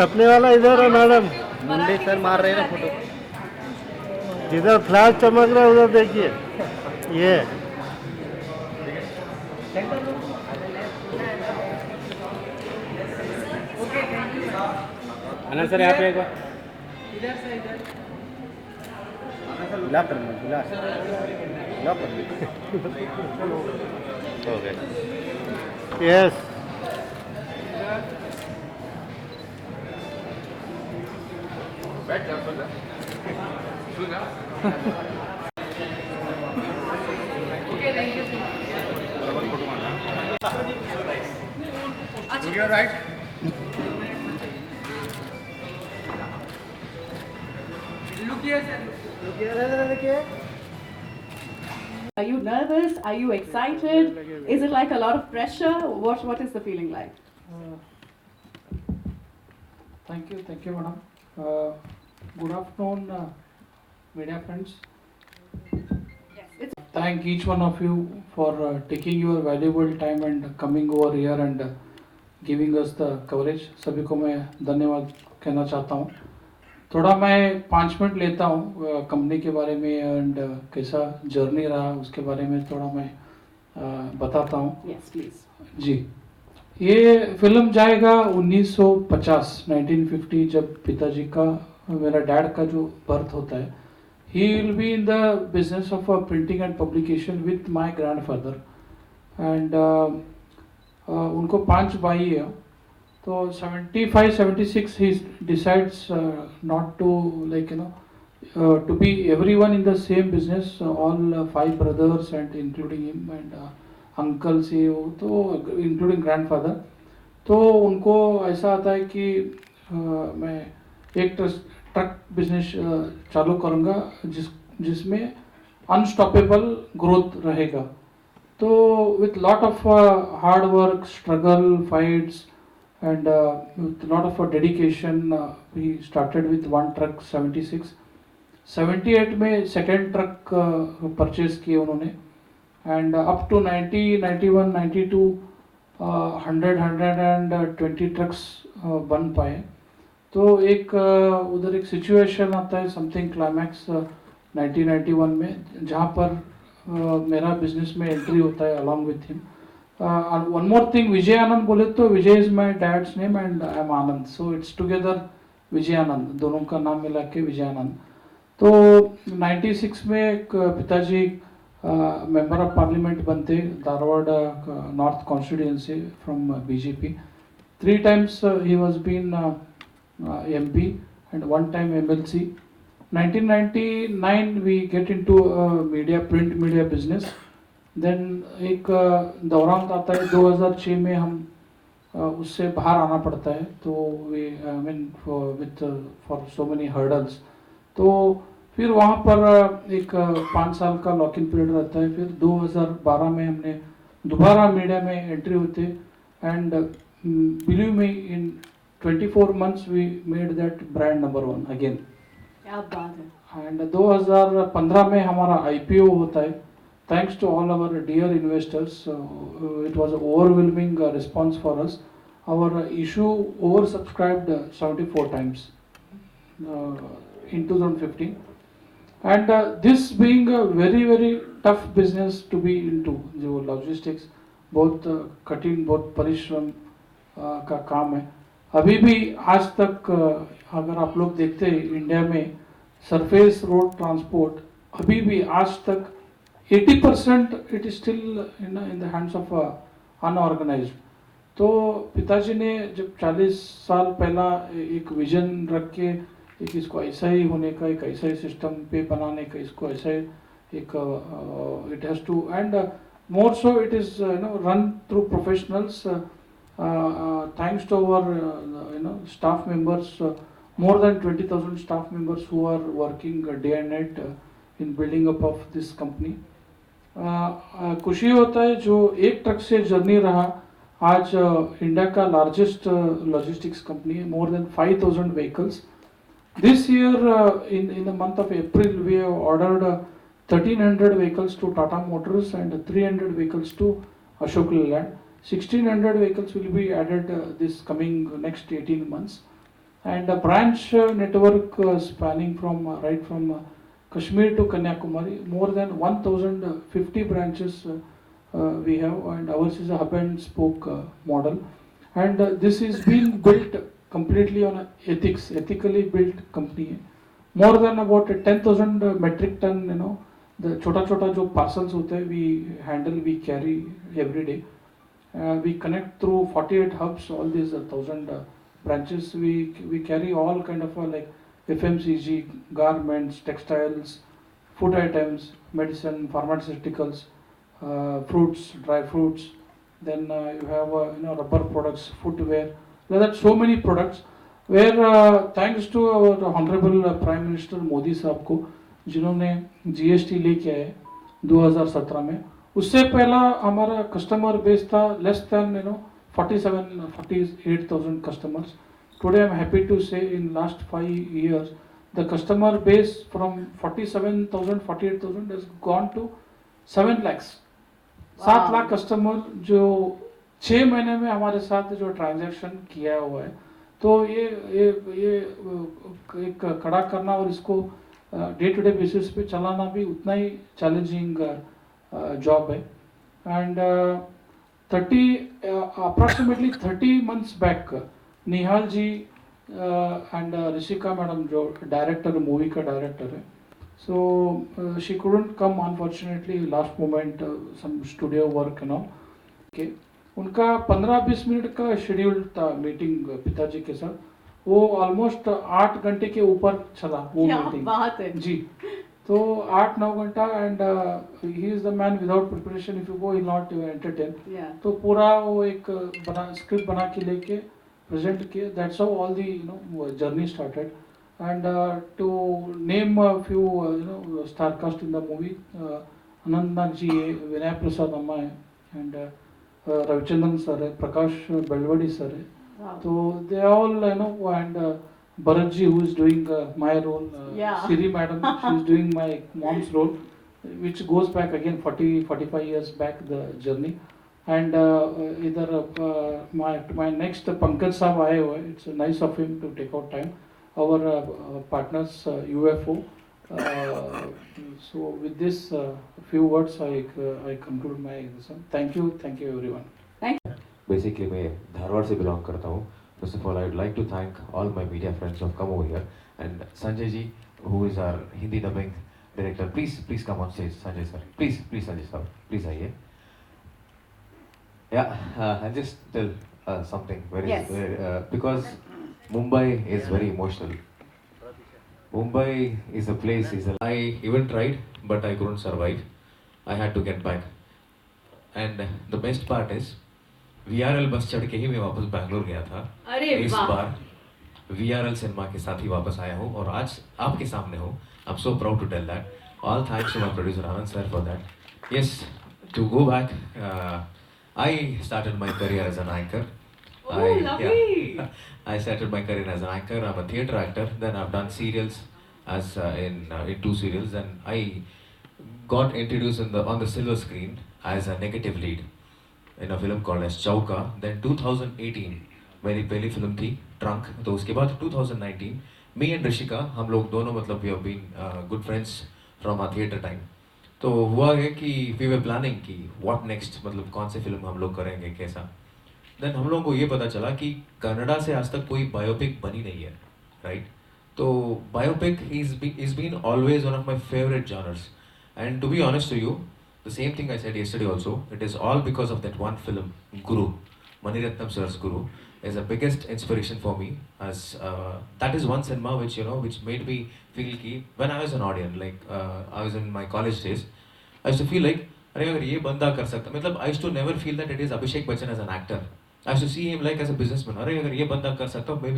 टपने वाला इधर है मैडम, मुंडे सर मार रहे हैं ना फोटो। जिधर फ्लैश चमक रहा है उधर देखिए। ये आनंद सर यहाँ पे एक बार ब्लॉक कर दो, ब्लॉक कर दो। हो गया। यस बैठ जा सो जा सो जा photo right Are you nervous? Are you excited? Is it like a lot of pressure? What is the feeling like? Thank you, madam. Good afternoon, media friends. Thank each one of you for taking your valuable time and coming over here and giving us the coverage. सभी को मैं धन्यवाद कहना चाहता हूँ. थोड़ा मैं 5 minute लेता हूँ कंपनी के बारे में एंड कैसा जर्नी रहा उसके बारे में थोड़ा मैं बताता हूँ. Yes, please. जी, ये फिल्म जाएगा 1950 जब पिताजी का मेरा डैड का जो बर्थ होता है. He will be in the business of printing and publication with my grandfather and उनको 5 भाई है. तो 75-76 he decides not to to be everyone in the same business, all 5 brothers and including him and uncles ही हो तो including grandfather. तो उनको ऐसा आता है कि मैं एक ट्रक बिजनेस चालू करूँगा जिसमें अनस्टॉपेबल ग्रोथ रहेगा. तो with lot of hard work, struggle, fights and with a lot of dedication we started with one truck 76. 78 में second truck purchase किए उन्होंने and up to 90, 91, 92 120 trucks बन पाए. तो एक उधर एक situation आता है something climax 1991 में जहाँ पर मेरा business में entry होता है along with him. One more thing, Vijayanand बोले तो Vijay is my dad's name and I am Anand, so it's together Vijayanand, दोनों का नाम मिला के Vijayanand. तो 96 में पिताजी मेंबर ऑफ पार्लियामेंट बनते Dharwad north constituency from BJP. 3 times he was been MP and 1 time MLC. 1999 we get into media, print media business. Then एक दौरान आता है 2006 में हम उससे बाहर आना पड़ता है. तो we I mean with for so many hurdles. तो फिर वहाँ पर एक 5 साल का लॉक इन पीरियड रहता है. फिर 2012 में हमने दोबारा मीडिया में एंट्री होते and believe me in 24 months we made that brand number 1 again. क्या बात है. एंड 2015 में हमारा IPO होता है. Thanks to all our dear investors, it was an overwhelming response for us. Our issue oversubscribed 74 times in 2015. And this being a very very tough business to be into, जो logistics बहुत कठिन बहुत परिश्रम का काम है. अभी भी आज तक अगर आप लोग देखते हैं इंडिया में सरफेस रोड ट्रांसपोर्ट अभी भी आज तक 80% it is still in the hands of unorganized. तो पिताजी ने जब 40 साल पहला एक विजन रख के एक इसको ऐसा ही होने का एक ऐसा ही सिस्टम पे बनाने का इसको ऐसा ही एक it has to and more so it is run through professionals. Thanks to our staff members, more than 20,000 staff members who are working day and night in building up of this company. खुशी होता है जो एक truck से journey रहा आज India का largest logistics company है. More than 5,000 vehicles. This year in the month of April we have ordered 1,300 vehicles to Tata Motors and 300 vehicles to Ashok Leyland. 1,600 vehicles will be added this coming next 18 months. and a branch network spanning from right from Kashmir to Kanyakumari. More than 1,050 branches we have, and ours is a hub and spoke model. And this is being built completely on ethics, ethically built company. More than about 10,000 metric ton, the chota chota jo parcels hote hai, we handle, we carry every day. We connect through 48 hubs, all these 1,000 branches. We carry all kind of like FMCG, garments, textiles, food items, medicine, pharmaceuticals, fruits, dry fruits. Then you have rubber products, footwear. There are so many products where thanks to our honorable Prime Minister Modi साहब को जिन्होंने GST लेके आए 2017 में, उससे पहला हमारा customer base था less than 48,000 customers. Today I'm happy to say in last 5 years the customer base from 47,000 48,000 has gone to 7 lakhs. 7 lakh customer जो 6 महीने में हमारे साथ जो ट्रांजैक्शन किया हुआ है, तो ये एक खड़ा करना और इसको डे टू डे बेसिस पे चलाना भी उतना ही चैलेंजिंग जॉब है. And 30 months back Nihal ji and Rishika madam जो डायरेक्टर मूवी का डायरेक्टर है, so she couldn't come unfortunately last moment, some studio work okay. उनका 15-20 मिनट का शेड्यूल था मीटिंग पिताजी के साथ, वो ऑलमोस्ट 8 घंटे के ऊपर चला वो मीटिंग. बात है जी. तो 8-9 घंटा and he is the man without preparation, if you go he not entertain. तो पूरा वो एक स्क्रिप्ट बना के लेके प्रेजेंट किया. That's how all the journey started. And to name a few, star cast in the movie, Anand ji, Vinay Prasad amma hai, and Ravichandran sir hai, Prakash Belwadi sir hai. Wow. So they all, and Bharat ji, who is doing my role, Siri madam, she is doing my mom's role, which goes back again 40-45 years back the journey. And either my next Pankaj Saab aaye hue, it's nice of him to take out time. Our partners UFO. So with this few words I conclude my lesson. Thank you everyone. Basically मैं धारवाड़ से belong करता हूँ. First of all, I would like to thank all my media friends who have come over here, and Sanjay ji, who is our Hindi dubbing director. Please come on stage, Sanjay sir. Please Sanjay sir, please आइए. Yeah, I'll just tell something because Mumbai is very emotional. Mumbai is a place. I even tried, but I couldn't survive. I had to get back. And the best part is, VRL बस चढ़ के ही मैं वापस बैंगलोर गया था. इस बार VRL cinema के साथ ही वापस आया हूँ और आज आपके सामने हूँ. I'm so proud to tell that. All thanks to my producer Anand sir for that. Yes, to go back, I started my career as an anchor. Lovely! Yeah. I started my career as an anchor. I'm a theatre actor. Then I've done serials as in 2 serials. And I got introduced on the silver screen as a negative lead in a film called as Chauka. Then 2018 मेरी पहली film थी trunk. तो उसके बाद 2019 me and Rishika, हम लोग दोनों मतलब we have been good friends from our theatre time. तो हुआ है कि we were planning कि what next, मतलब कौन सी फिल्म हम लोग करेंगे कैसा. देन हम लोगों को ये पता चला कि कनाडा से आज तक कोई बायोपिक बनी नहीं है, राइट. तो biopic is been always one of my favourite genres. And to be honest to you, the same thing I said yesterday also, it is all because of that one film, Guru. Maniratnam sir's Guru is the biggest inspiration for me, as that is one cinema which made me feel कि when I was an audience, like I was in my college days, I used to feel like अरे अगर ये बंदा कर सकता, मतलब I used to never feel that it is Abhishek Bachchan as an actor. I used to see him like as a businessman. अरे अगर ये बंदा कर सकता हूँ, मैं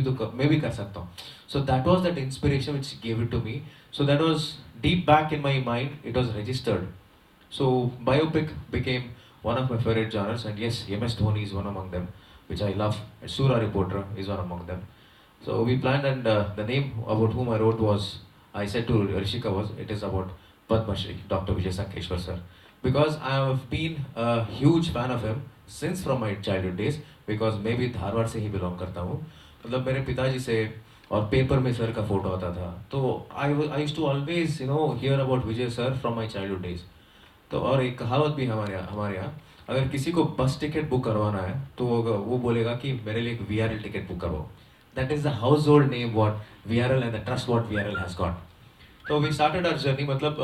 भी कर सकता हूँ. So that was that inspiration which gave it to me. So that was deep back in my mind. It was registered. So biopic became one of my favorite genres. And yes, MS Dhoni is one among them, which I love. And Sura Reporter is one among them. So we planned, and the name about whom I wrote was, I said to Rishika was, it is about Padma Shri, Dr. Vijayanand Kannada sir. Because I have been a huge fan of him since from my childhood days. Because मैं भी धारवाड़ से ही belong करता हूँ. मतलब मेरे पिताजी से और पेपर में सर का फोटो आता था. तो I used to always hear about Vijay sir from my childhood days. तो और एक कहावत भी हमारे यहाँ अगर किसी को बस टिकट बुक करवाना है तो वो बोलेगा कि मेरे लिए एक VRL टिकट बुक करवाओ. That is the house hold name what VRL and the trust what VRL has got. So we started our journey. मतलब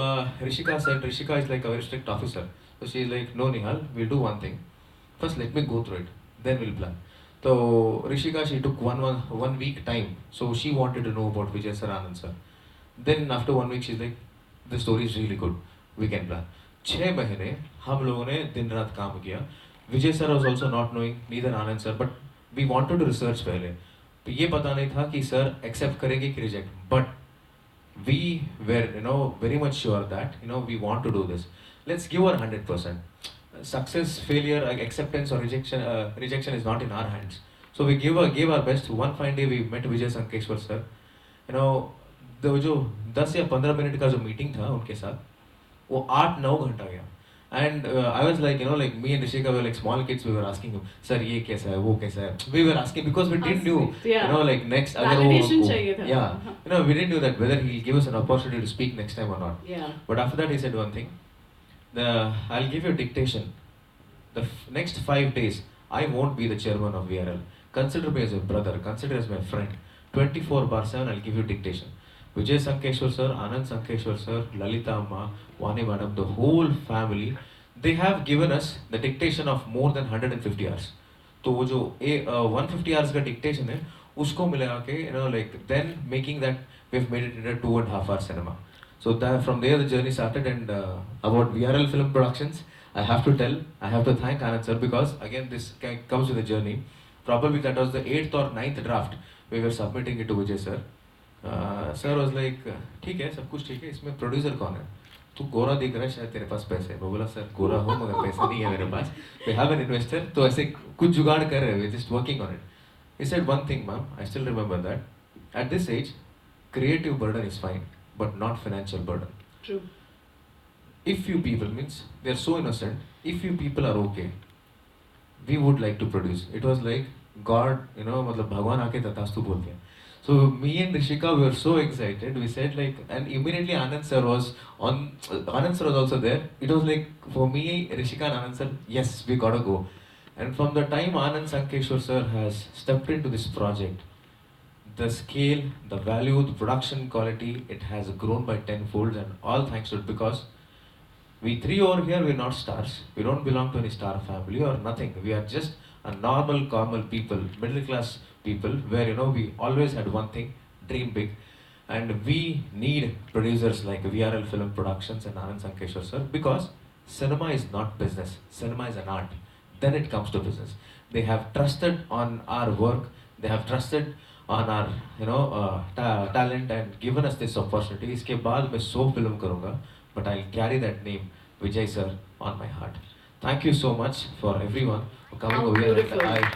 Rishika said Rishika is like a very strict officer. So she is like, no Nihal, we'll do one thing. First let me go through it, then we'll plan. So Rishika, she took one week time. So she wanted to know about Vijay sir, Anand sir. Then after 1 week she's like, the story is really good. We can plan. 6 महीने हम लोगों ने दिन रात काम किया. Vijay sir was also not knowing, neither Anand sir, but we wanted to research पहले. तो ये पता नहीं था कि सर एक्सेप्ट करेंगे कि reject. But we were very much sure that we want to do this. Let's give our 100%. Success, failure, acceptance or rejection is not in our hands. So we gave our best. One fine day we met Vijayanand Sankeshwar sir. The जो 10 या 15 minute का जो meeting था उनके साथ वो 8-9 घंटा गया. And I was like, like me and Rishika were like small kids. We were asking him, sir, ये कैसा है, वो कैसा है. We were asking because we didn't know, yeah. Like next अगर Validation वो चाहिए था. yeah, we didn't know that whether he'll give us an opportunity to speak next time or not. Yeah. But after that he said one thing. I'll give you dictation. The next 5 days, I won't be the chairman of VRL. Consider me as a brother. Consider as my friend. 24/7, I'll give you dictation. Vijay Sankeshwar sir, Anand Sankeshwar sir, Lalita Amma, Vani madam, the whole family, they have given us the dictation of more than 150 hours. तो वो जो 150 hours का dictation है, उसको मिला के like then making that we've made it in a 2.5 hour cinema. So that from there the journey started. And about VRL film productions, I have to thank Anand sir, because again this comes with a journey. Probably that was the 8th or 9th draft we were submitting it to Vijay sir. Sir was like, ठीक है, सब कुछ ठीक है, इसमें producer कौन है? तू गोरा दिख रहा है, शायद तेरे पास पैसे है. मैं बोला सर गोरा हूँ मगर पैसा नहीं है मेरे पास. We have an investor. तो ऐसे कुछ जुगाड़ कर रहे हैं, we're just working on it. He said one thing, ma'am, I still remember that. At this age, creative burden is fine, but not financial burden. True. If you people, means they're so innocent, if you people are okay, we would like to produce. It was like God, मतलब भगवान आके तथास्तु बोल दिया. So me and Rishika, we were so excited. We said like, and immediately Anand sir was also there. It was like for me, Rishika and Anand sir, yes, we gotta go. And from the time Anand Sankeshwar sir has stepped into this project, the scale, the value, the production quality, it has grown by 10-fold, and all thanks to it, because we three over here, we're not stars. We don't belong to any star family or nothing. We are just a normal people, middle class people, where we always had one thing: dream big. And we need producers like VRL Film Productions and Anand Sankeshwar sir, because cinema is not business. Cinema is an art. Then it comes to business. They have trusted on our work. They have trusted on our talent and given us this opportunity. इसके बाद मैं 100 film करूँगा, but I'll carry that name Vijay sir on my heart. Thank you so much for everyone for coming over here.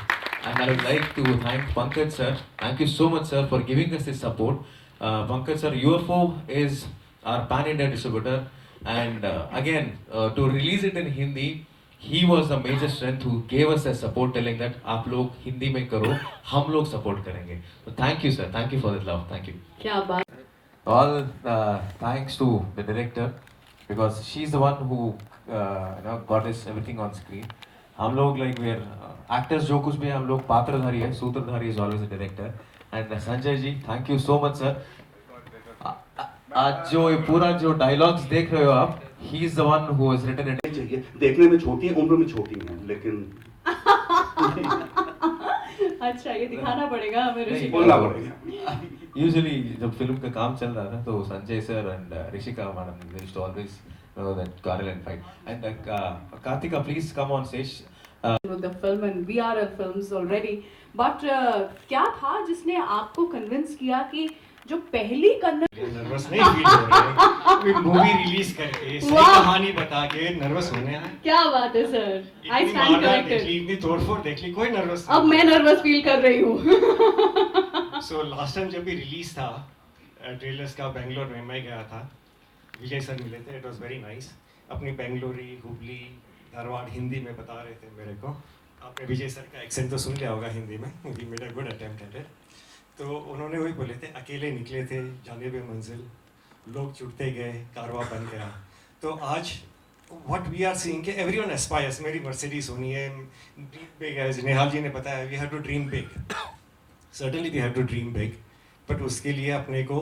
And I would like to thank Pankaj sir. Thank you so much, sir, for giving us this support. Pankaj sir, UFO is our pan-India distributor, and again to release it in Hindi, he was the major strength who gave us the support, telling that आप लोग हिंदी में करो, हम लोग support करेंगे. So thank you sir, thank you for that love, thank you. क्या बात. All thanks to the director, because she's the one who got us everything on screen. हम लोग like we are actors, जो कुछ भी है हम लोग पात्रधारी है. सूत्रधारी is always a director. And Sanjay ji, thank you so much sir. आज जो ये पूरा जो dialogues देख रहे हो आप, he is the one who has written it. चाहिए. देखने में छोटी है, उम्र में छोटी है, लेकिन अच्छा ये दिखाना पड़ेगा हमें ऋषिका बोलना पड़ेगा. Usually जब फिल्म का काम चल रहा था तो Sanjay sir and Rishika madam they used to always that quarrel and fight. And Kartika, please come on stage. With the film and VRL films already, but क्या था जिसने आपको convince किया कि जो पहली कन्नड़ नर्वस नहीं फील हो रहे हैं, कोई मूवी रिलीज करके सही कहानी बता के नर्वस होने हैं. क्या बात है सर, I stand corrected. इतनी तोड़फोड़ देख ली, कोई नर्वस. अब मैं नर्वस फील कर रही हूँ. सो लास्ट टाइम जब भी रिलीज था ट्रेलर्स का, बेंगलोर में मैं गया था, विजय सर मिले थे. It was very nice. अपनी बेंगलोरी, हुबली, धारवाड़ हिंदी में बता रहे थे मेरे को. आपने विजय सर का एक्सेंट तो सुन लिया होगा हिंदी में. We made a good attempt at it. तो उन्होंने वही बोले थे, अकेले निकले थे जाने पे मंजिल, लोग जुड़ते गए, कारवां बन गया। तो आज what we are seeing कि everyone aspires, मेरी मर्सिडीज होनी है, ड्रीम बिग है, निहाल जी ने बताया, we have to dream big, certainly we have to dream big, but उसके लिए अपने को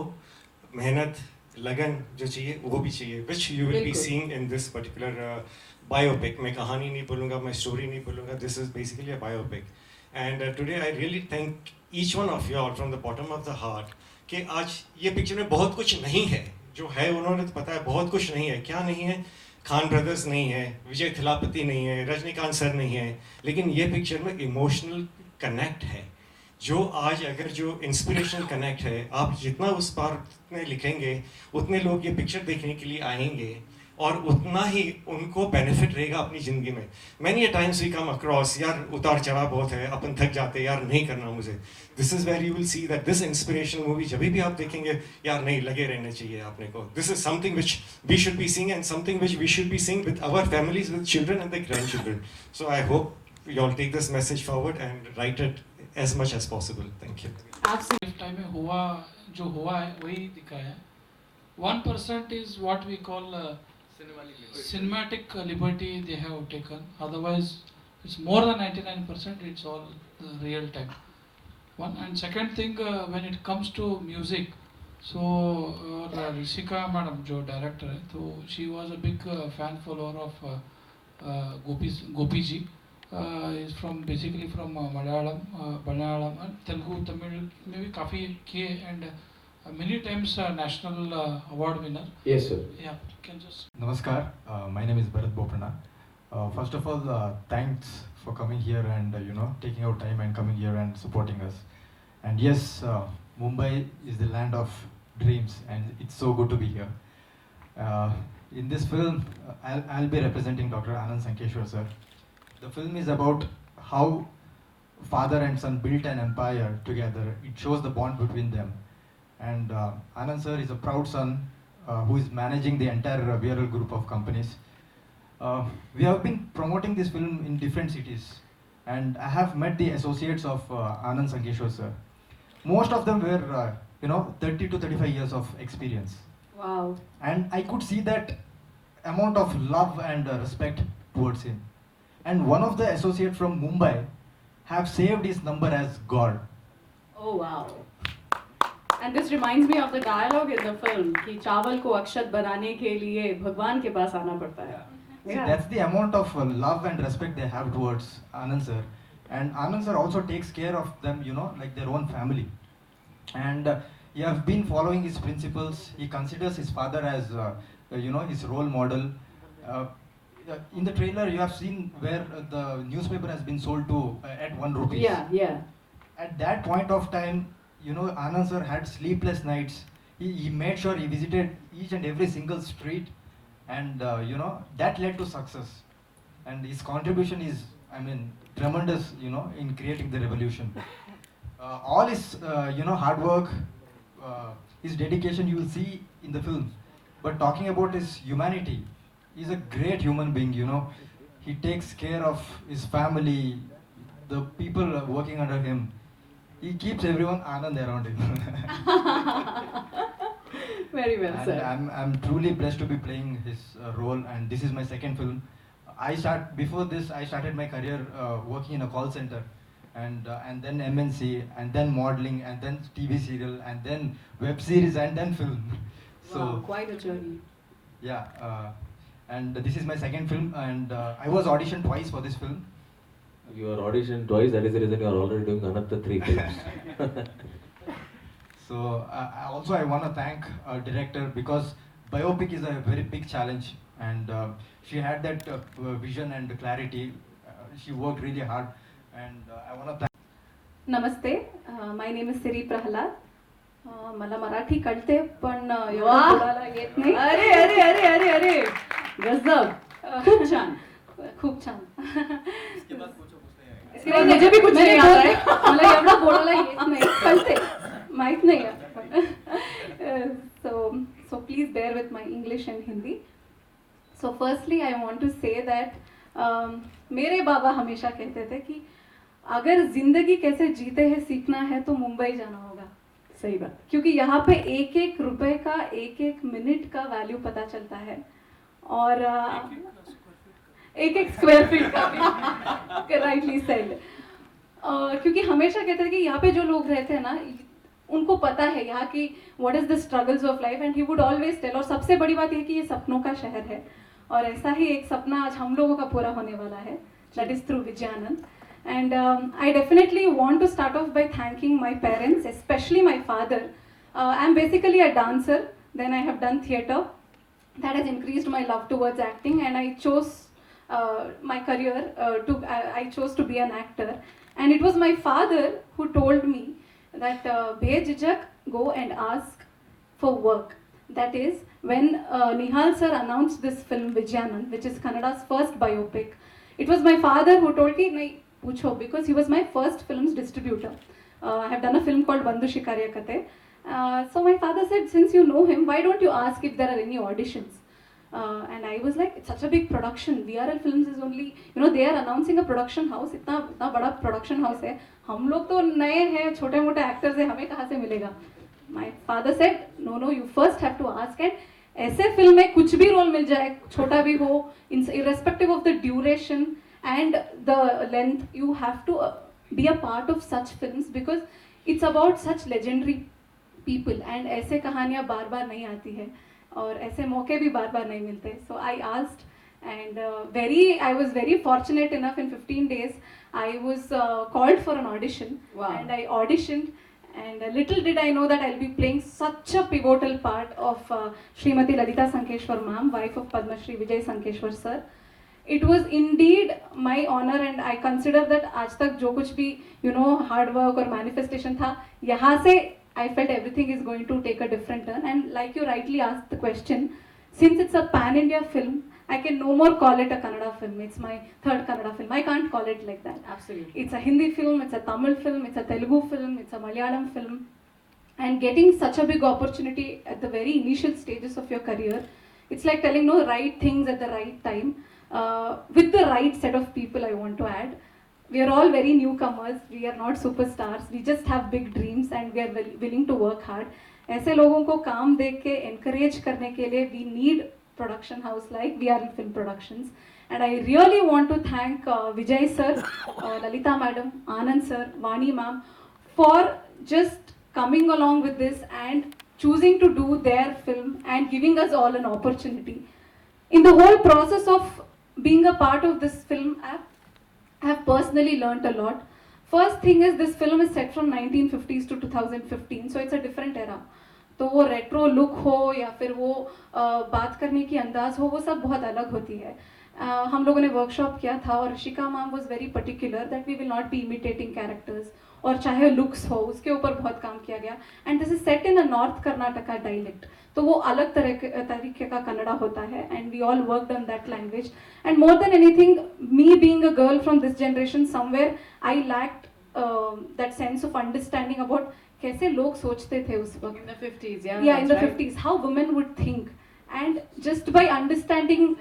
मेहनत, लगन जो चाहिए वो भी चाहिए, which you will be बिल्कुल। seeing in this particular biopic. मैं कहानी नहीं बोलूँगा, मैं स्टोरी नहीं बोलूँगा, this is basically a biopic. And today I really thank each one of you all from the bottom of the heart कि आज ये पिक्चर में बहुत कुछ नहीं है, जो है उन्होंने तो पता है बहुत कुछ नहीं है, क्या नहीं है, खान ब्रदर्स नहीं है, विजय थिलापति नहीं है, रजनीकांत सर नहीं है, लेकिन ये पिक्चर में इमोशनल कनेक्ट है, जो आज अगर जो इंस्पिरेशनल कनेक्ट है, आप जितना उस पार में लिखेंगे उतने लोग ये पिक्चर देखने के लिए आएंगे और उतना ही उनको बेनिफिट रहेगा अपनी ज़िंदगी में। Many times we come across, यार उतार चढ़ाव बहुत है, अपन थक जाते हैं, यार नहीं करना मुझे। This is where you will see that this inspirational movie जब भी आप देखेंगे, यार नहीं लगे रहने चाहिए आपने को। This is something which we should be seeing and something which we should be seeing with our families, with children and the grand children. So I hope you all take this message forward and write it as much as possible. Thank you. Life time में हुआ जो हुआ है वही दिखाया है. 1% is what we call cinematic liberty they have taken. Otherwise, it's more than 99%. It's all real time. One and second thing, when it comes to music, so Rishika madam, जो director है, तो she was a big fan follower of Gopi ji. Is from basically from Malayalam and Telugu, Tamil में भी काफ़ी किए and many times national award winner. Yes, sir. Yeah, can just. Namaskar, my name is Bharat Boprana. First of all, thanks for coming here and taking out time and coming here and supporting us. And yes, Mumbai is the land of dreams, and it's so good to be here. In this film, I'll be representing Dr. Anand Sankeshwar, sir. The film is about how father and son built an empire together. It shows the bond between them. And Anand sir is a proud son who is managing the entire Viral group of companies. We have been promoting this film in different cities. And I have met the associates of Anand Sankeshwar sir. Most of them were, 30 to 35 years of experience. Wow. And I could see that amount of love and respect towards him. And one of the associates from Mumbai have saved his number as God. Oh wow. And this reminds me of the dialogue in the film कि चावल को अक्षत बनाने के लिए भगवान के पास आना पड़ता है. See, that's the amount of love and respect they have towards Anand sir. And Anand sir also takes care of them, like their own family. And he has been following his principles. He considers his father as, his role model. In the trailer, you have seen where the newspaper has been sold to at 1 rupee. Yeah. At that point of time, Anand sir had sleepless nights. He made sure he visited each and every single street, and that led to success. And his contribution is, tremendous, in creating the revolution. All his, hard work, his dedication, you will see in the film. But talking about his humanity, he's a great human being, He takes care of his family, the people working under him. He keeps everyone Anand around him. Very well And said. I'm truly blessed to be playing his role, and this is my second film. Before this, I started my career working in a call center, and then MNC, and then modeling, and then TV serial, and then web series, and then film. Wow, quite a journey. Yeah, and this is my second film, and I was auditioned twice for this film. You are auditioned twice, that is the reason you are already doing another 3 films. So I want to thank our director, because biopic is a very big challenge, and she had that vision and clarity. She worked really hard, and I want to thank. नमस्ते, my name is सिरी प्रहलाद. मला मराठी कळते पण एवढं वाह! बोलायला येत नाही. अरे गजब. खूप छान. खूप छान. इसके बाद मुझे भी कुछ नहीं आता है. मला एवढं बोलायला येत नाही. कळते, माहित नाही आहे. So please bear with my English and Hindi. So firstly I want to say that मेरे बाबा हमेशा कहते थे कि अगर जिंदगी कैसे जीते हैं सीखना है तो मुंबई जाना होगा। सही बात। क्योंकि यहाँ पे एक एक रुपए का एक एक मिनट का वैल्यू पता चलता है और एक एक स्क्वायर फीट का भी राइटली सेड। क्योंकि हमेशा कहते थे कि यहाँ पे जो लोग रहते हैं ना उनको पता है यहाँ की what is the struggles of life and he would always tell. और सबसे बड़ी बात यह कि ये सपनों का शहर है और ऐसा ही एक सपना आज हम लोगों का पूरा होने वाला है, that is through Vijayanand. And I definitely want to start off by thanking my parents, especially my father. I'm basically a dancer, then I have done theatre. That has increased my love towards acting, and I chose my career I chose to be an actor. And it was my father who told me that Bejijak, go and ask for work. That is, when Nihal sir announced this film Vijayanand, which is Kannada's first biopic, it was my father who told me, पूछो, because he was my first film's distributor. I have done a film called Bandhu Shikarya Kate. So my father said, since you know him, why don't you ask if there are any auditions? And I was like, it's such a big production. VRL Films is only, they are announcing a production house. इतना बड़ा production house है. हम लोग तो नए हैं, छोटे मोटे actors हैं, हमें कहाँ से मिलेगा? My father said, no, you first have to ask. And ऐसे फिल्म में कुछ भी रोल मिल जाए, छोटा भी हो, irrespective of the duration and the length, you have to be a part of such films because it's about such legendary people and ऐसे कहानियाँ बार बार नहीं आती है और ऐसे मौके भी बार बार नहीं मिलते. So I asked and I was very fortunate enough in 15 days I was called for an audition. Wow. And I auditioned and little did I know that I'll be playing such a pivotal part of Srimati Lalita Sankeshwar ma'am, wife of Padma Shri Vijay Sankeshwar sir. It was indeed my honor and I consider that आज तक जो कुछ भी hard work और manifestation था, यहाँ से I felt everything is going to take a different turn. And like you rightly asked the question, since it's a pan-India film, I can no more call it a Kannada film. It's my third Kannada film. I can't call it like that. Absolutely. It's a Hindi film, it's a Tamil film, it's a Telugu film, it's a Malayalam film. And getting such a big opportunity at the very initial stages of your career, it's like telling no right things at the right time. With the right set of people, I want to add. We are all very newcomers. We are not superstars. We just have big dreams and we are willing to work hard. ऐसे लोगों को काम देख के encourage करने के लिए we need production house like VRL Film Productions. And I really want to thank Vijay sir, Lalita madam, Anand sir, Vani ma'am for just coming along with this and choosing to do their film and giving us all an opportunity. In the whole process of being a part of this film, I have personally learnt a lot. First thing is this film is set from 1950s to 2015, so it's a different era. तो वो retro look हो या फिर वो बात करने की अंदाज हो, वो सब बहुत अलग होती है. हम लोगों ने वर्कशॉप किया था और Rishika ma'am was very particular that we will not be imitating characters और चाहे लुक्स हो उसके ऊपर बहुत काम किया गया. And this is set in a north Karnataka dialect, तो वो अलग तरीके का कन्नड़ा होता है and we all worked on that language. And more than anything, me being a girl from this generation, somewhere I lacked that sense of understanding about कैसे लोग सोचते थे उस वक्त. In the 50s, Yeah, in the 50s, how women would think. And just by understanding,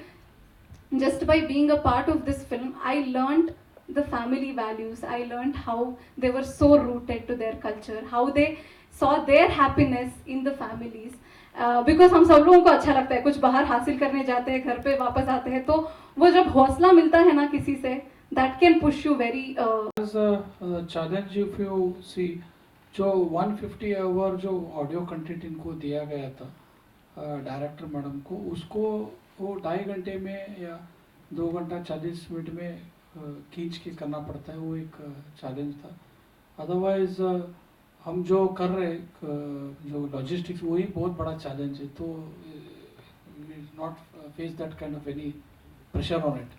just by being a part of this film, I learned the family values. I learned how they were so rooted to their culture, how they saw their happiness in the families. Because हम सब लोगों को अच्छा लगता है, कुछ बाहर हासिल करने जाते हैं, घर पे वापस आते हैं, तो वो जब हौसला मिलता है ना किसी से, that can push you very. As a challenge, if you see, जो 150 आवर जो ऑडियो कंटेंट इनको दिया गया था डायरेक्टर मैडम को, उसको वो 2.5 घंटे में या 2 घंटा 40 मिनट में खींच के करना पड़ता है. वो एक चैलेंज था. अदरवाइज हम जो कर रहे जो लॉजिस्टिक्स, वही बहुत बड़ा चैलेंज है. तो not face that kind of any pressure on it.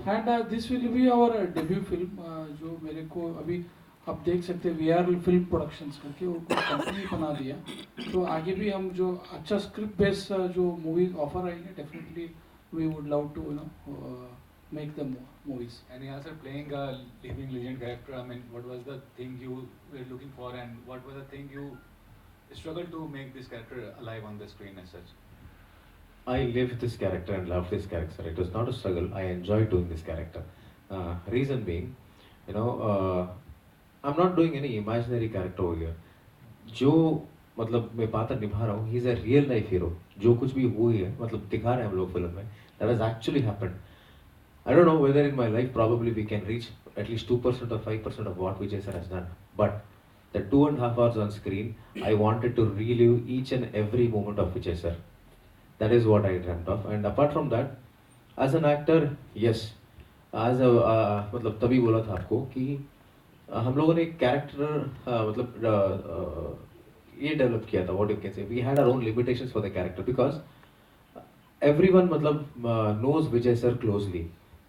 And this will be our debut film. जो मेरे को अभी आप देख सकते हैं VRL फिल्म प्रोडक्शंस करके वो कंपनी बना दिया. तो आगे भी हम जो अच्छा स्क्रिप्ट बेस्ड जो मूवी ऑफर आएंगे, definitely we would love to make the movies. And you also playing a living legend character. I mean, what was the thing you were looking for, and what was the thing you struggled to make this character alive on the screen as such? I lived this character and loved this character. It was not a struggle. I enjoyed doing this character. Reason being, you know, I'm not doing any imaginary character over here. जो मतलब मैं पात्र निभा रहा हूँ, he is a real life hero. जो कुछ भी हुई है, मतलब दिखा रहे हैं हम लोग फिल्म में, that has actually happened. I don't know whether in my life probably we can reach at least 2% or 5% of what Vijay sir has done. But the 2.5 hours on screen, I wanted to relive each and every moment of Vijay sir. That is what I dreamt of. And apart from that, as an actor, yes, as a मतलब तभी बोला था आपको कि हम लोगों ने एक कैरेक्टर मतलब ये डेवलप किया था. What you can say we had our own limitations for the character because everyone मतलब नोज विजय सर क्लोजली.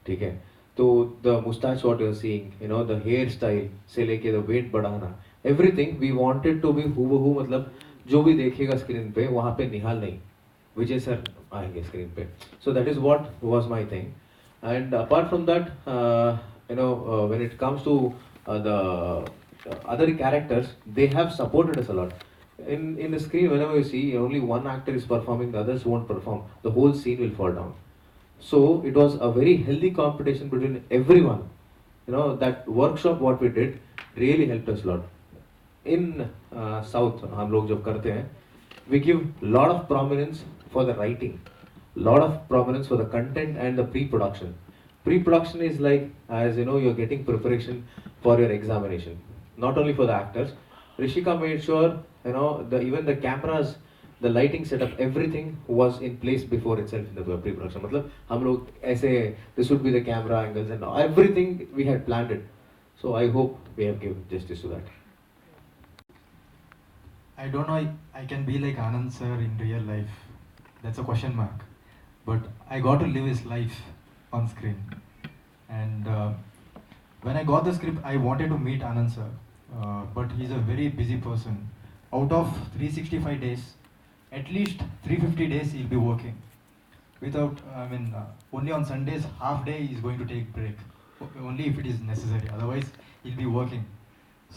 ठीक है, तो the moustache what you are seeing, you know, the hair style से लेके द वेट बढ़ाना, everything we wanted to be हूबहू. मतलब जो भी देखेगा स्क्रीन पे वहाँ पे निहाल नहीं, विजय सर आएंगे स्क्रीन पे. So that is what was my thing. And apart from that, you know, when it comes to the other characters, they have supported us a lot. In the screen, whenever you see only one actor is performing, the others won't perform, the whole scene will fall down. So it was a very healthy competition between everyone. You know, that workshop what we did really helped us a lot. In South, हम लोग जब करते हैं, we give lot of prominence for the writing, lot of prominence for the content and the pre-production. Pre-production is like, as you know, you're getting preparation for your examination, not only for the actors. Rishika made sure, you know, even the cameras, the lighting setup, everything was in place before itself in the pre-production. मतलब हम लोग ऐसे, this would be the camera angles and everything we had planned it. So I hope we have given justice to that. I don't know I can be like Anand sir in real life. That's a question mark. But I got to live his life on screen. And when I got the script, I wanted to meet Anand sir. But he's a very busy person. Out of 365 days, at least 350 days he'll be working. Without, only on Sundays, half day he's going to take break. Only if it is necessary. Otherwise, he'll be working.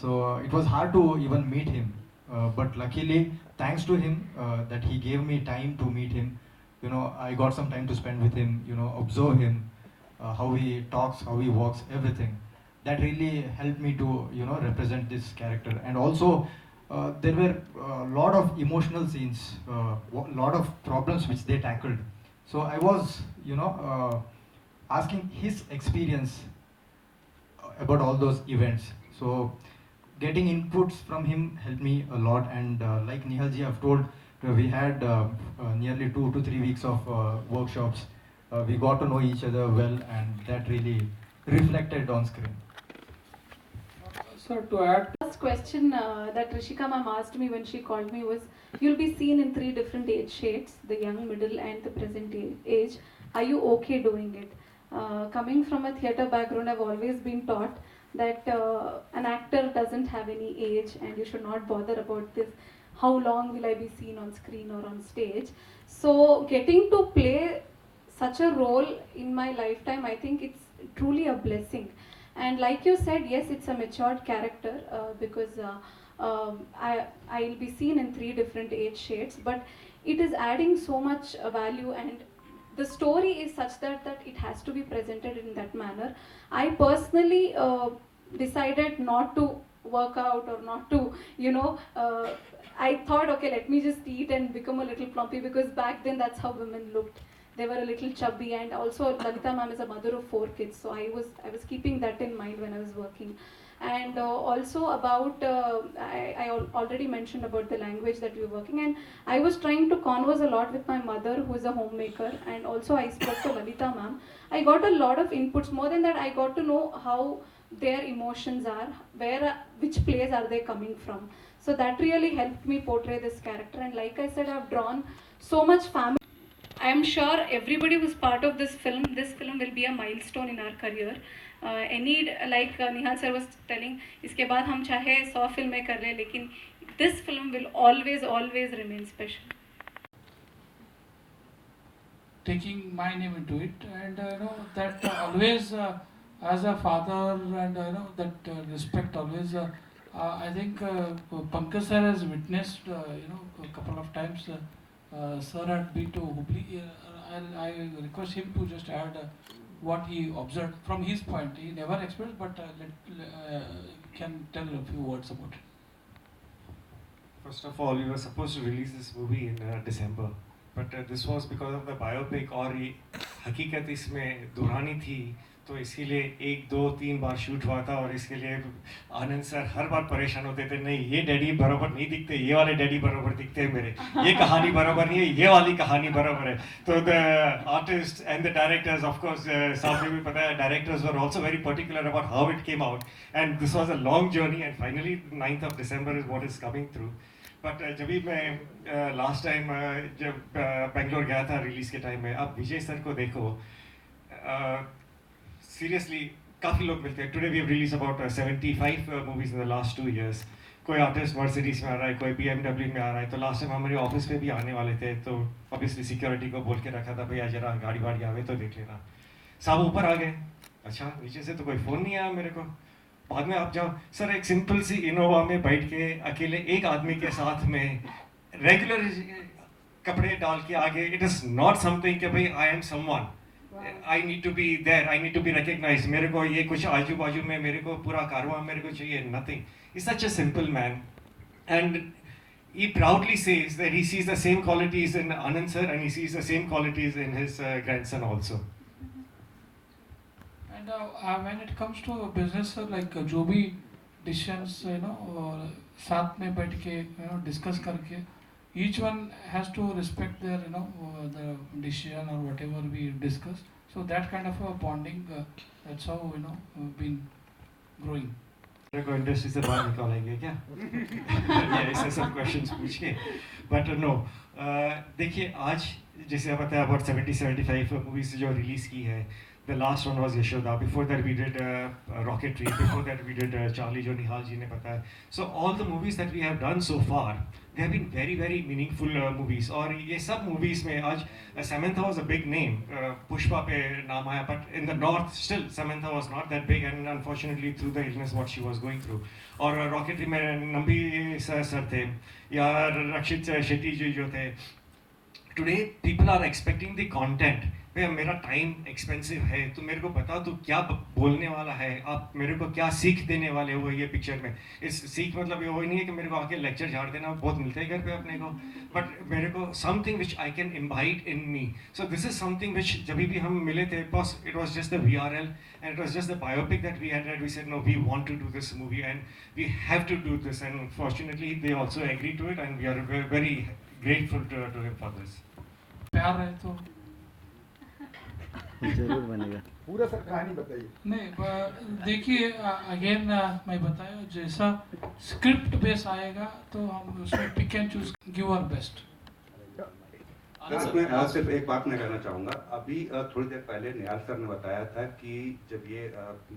So it was hard to even meet him. But luckily, thanks to him, that he gave me time to meet him. You know, I got some time to spend with him, you know, observe him, how he talks, how he walks, everything. That really helped me to, you know, represent this character. And also, there were a lot of emotional scenes, lot of problems which they tackled. So I was, you know, asking his experience about all those events. So getting inputs from him helped me a lot. And like Nihal ji have told, we had nearly 2 to 3 weeks of workshops. We got to know each other well, and that really reflected on screen. So to add, First question that Rishika ma'am asked me when she called me was, you'll be seen in 3 different age shades, the young, middle and the present age. Are you okay doing it? Coming from a theatre background, I've always been taught that an actor doesn't have any age and you should not bother about this. How long will I be seen on screen or on stage? So getting to play such a role in my lifetime, I think it's truly a blessing. And like you said, yes, it's a matured character because I'll be seen in 3 different age shades, but it is adding so much value, and the story is such that it has to be presented in that manner. I personally decided not to work out or not to, you know, I thought, okay, let me just eat and become a little plumpy, because back then that's how women looked. They were a little chubby, and also Lalita ma'am is a mother of 4 kids, so I was keeping that in mind when I was working. And also about, I already mentioned about the language that we were working, and I was trying to converse a lot with my mother, who is a homemaker, and also I spoke to Lalita ma'am. I got a lot of inputs. More than that, I got to know how their emotions are, which place are they coming from. So that really helped me portray this character, and like I said, I've drawn so much family. I am sure everybody who's part of this film will be a milestone in our career. Like Nihal sir was telling, इसके बाद हम चाहे 100 फिल्में कर लें, लेकिन this film will always remain special. taking my name into it, and you know that always as a father, and you know that respect always. I think Pankaj sir has witnessed, you know, a couple of times. Sir had been to Hubli. I request him to just add what he observed from his point. He never experienced, but can tell a few words about it. First of all, we were supposed to release this movie in December, but this was because of the biopic और ये हकीकत इसमें दुरानी थी, तो इसके लिए 1, 2, 3 बार shoot हुआ था और इसके लिए आनंद सर हर बार परेशान होते थे, नहीं ये डैडी बराबर नहीं दिखते, ये वाले डैडी बराबर दिखते हैं मेरे, ये कहानी बराबर नहीं है, ये वाली कहानी बराबर है. तो the artist and the directors, of course सामने भी पता है, directors were also very particular about how it came out, and this was a long journey, and finally 9th of December is what is coming through. But जब भी मैं last time जब बेंगलोर गया था रिलीज़ के टाइम में, अब विजय sir को देखो, सीरियसली काफ़ी लोग मिलते हैं. Today we have release about 75 movies in the last 2 years. कोई आर्टिस्ट मर्सिडीज में आ रहा है, कोई BMW में आ रहा है. तो लास्ट टाइम हमारे ऑफिस में भी आने वाले थे, तो ऑब्वियसली सिक्योरिटी को बोल के रखा था, भैया जरा गाड़ी वाड़ी आवे तो देख लेना. सब ऊपर आ गए, अच्छा नीचे से तो कोई फ़ोन नहीं आया मेरे को. बाद में आप जाओ सर, एक सिंपल सी इनोवा में बैठ के अकेले एक आदमी के साथ में रेगुलर कपड़े डाल के आगे, इट इज़ नॉट समथिंग कि भाई I am someone, I need to be there, I need to be recognise. मेरे को ये कुछ आजू बाजू में मेरे को पूरा कारवां मेरे को चाहिए, nothing. Is such a simple man, and he proudly says that he sees the same qualities in Anand sir and he sees the same qualities in his grandson also. And when it comes to business, like जो भी decisions और साथ में बैठ के discuss करके, each one has to respect their the decision or whatever we discuss. So that kind of a bonding, that's how been growing. मेरे को इंडस्ट्री से बाहर निकालेंगे क्या? ऐसे सब क्वेश्चंस पूछ के, बट नो. देखिए आज जैसे आप बताया अबाउट 70-75 मूवीज जो रिलीज की है. The last one was Yashoda. Before that we did Rocketry. Before that we did Charlie, जो निहाल जी ने बताया. So all the movies that we have done so far, they have been very very meaningful movies. और ये सब movies में आज Samantha was a big name. Pushpa पे नाम आया, but in the north still Samantha was not that big, and unfortunately through the illness what she was going through. और Rocketry में नंबी सर थे या रक्षित शेट्टी जी जो थे. Today people are expecting the content. भैया मेरा टाइम एक्सपेंसिव है, तो मेरे को बता तू क्या बोलने वाला है, आप मेरे को क्या सीख देने वाले हो ये पिक्चर में. इस सीख मतलब ये वो नहीं है कि मेरे को आके लेक्चर झाड़ देना, बहुत मिलते हैं घर पे अपने को, बट मेरे को something which I can imbibe in me. So this is something which जब भी हम मिले थे, बस it was just the VRL and it was just the biopic that we had read. We said no, we want to do this movie and we have to do this, and fortunately they also agreed to it, and we are very grateful to him for this. प्यार है तो जरूर बनेगा. पूरा sir कहानी बताइए. नहीं, देखिए अगेन मैं बताया, जैसा स्क्रिप्ट बेस आएगा तो हम उसमें pick and choose, give our best. मैं सिर्फ एक बात मैं कहना चाहूँगा. अभी थोड़ी देर पहले निहाल सर ने बताया था कि जब ये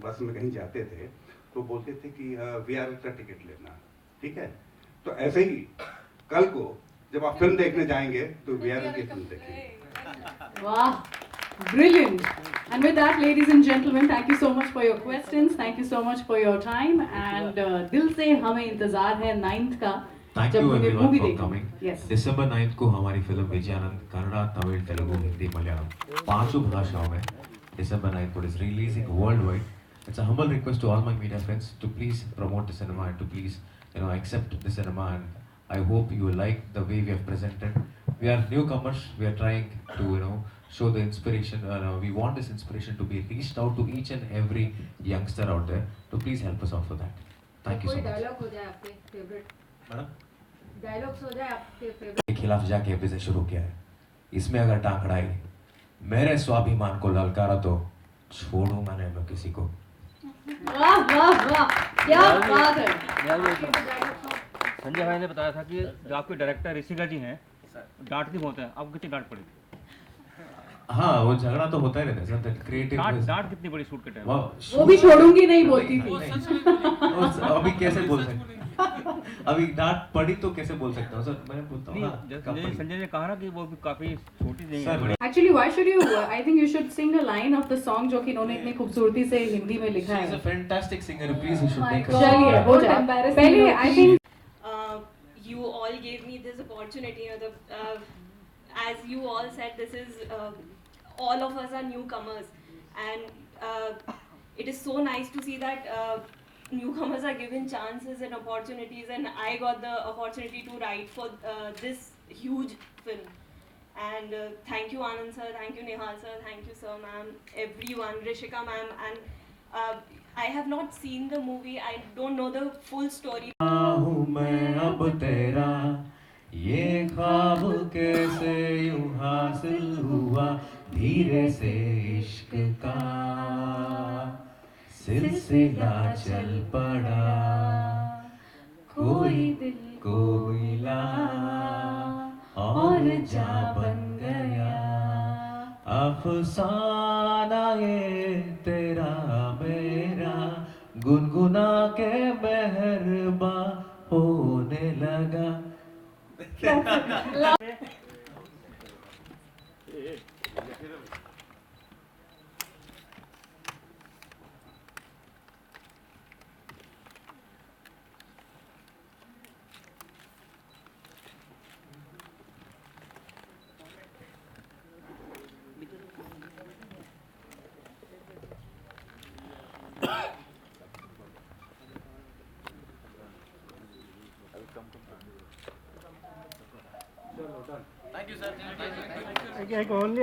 बस में कहीं जाते थे तो बोलते थे कि VRL का टिकट लेना, ठीक है. तो ऐसे ही कल को जब आप फिल्म देखने जाएंगे तो VRL की फिल्म देखेंगे. वाह, brilliant. And with that, ladies and gentlemen, thank you so much for your questions, thank you so much for your time, and दिल से हमें इंतजार है 9th का. Thank you everyone for coming. Yes. December 9th को हमारी film Vijayanand Kannada, Tamil, Telugu, Hindi, Malayalam 5 भाषाओं में December 9th को is releasing worldwide. It's a humble request to all my media friends to please promote the cinema and to please accept the cinema, and I hope you like the way we have presented. We are newcomers. We are trying to show the inspiration. We want this inspiration to be reached out to each and every youngster out there. So please help us out for that. Thank you so much. Dialogue हो जाए आपके favourite. Madam, dialogues हो जाए आपके favourite. के खिलाफ जाके business शुरू किया है. इसमें अगर टांग अड़ाई, मेरे स्वाभिमान को ललकारा तो छोड़ूंगा नहीं मैं किसी को. वाह वाह वाह, क्या बात है. संजय भाई ने बताया था कि जो आपके डायरेक्टर ऋषिका जी हैं, डांटती बहुत है. आपको कितनी डांट पड़ी? हाँ, वो झगड़ा तो होता ही रहता है सर. क्रिएटिव डांट कितनी बड़ी शूट के टाइम? वो भी छोड़ूंगी नहीं बोलती थी. अभी कैसे बोल सकते, अभी डांट पड़ी तो कैसे बोल सकता हूँ सर. मैंने बोलता हूँ संजय ने कहा ना कि वो काफी छोटी नहीं है. Actually, why should you? I think you should sing a line of the song जो कि इन्होंने इतनी खूबसूरती से हिंदी में लिखा है. She is a fantastic singer. Please, you should make her. चलिए हो जाए. पहले I think You all gave me this opportunity. As you all said, this is all of us are newcomers, and it is so nice to see that newcomers are given chances and opportunities, and I got the opportunity to write for this huge film. And thank you Anand sir, thank you Nihal sir, thank you sir, ma'am, everyone, Rishika ma'am, and I have not seen the movie, I don't know the full story. हूँ मैं अब तेरा, ये ख्वाब कैसे यूं हासिल हुआ, धीरे से इश्क का सिलसिला चल पड़ा, कोई दिल को मिला और जा बन गया, अफसाना ये तेरा मेरा, गुनगुना के मेहरबा होने लगा. एक only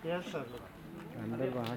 yes sir. अंदर वहाँ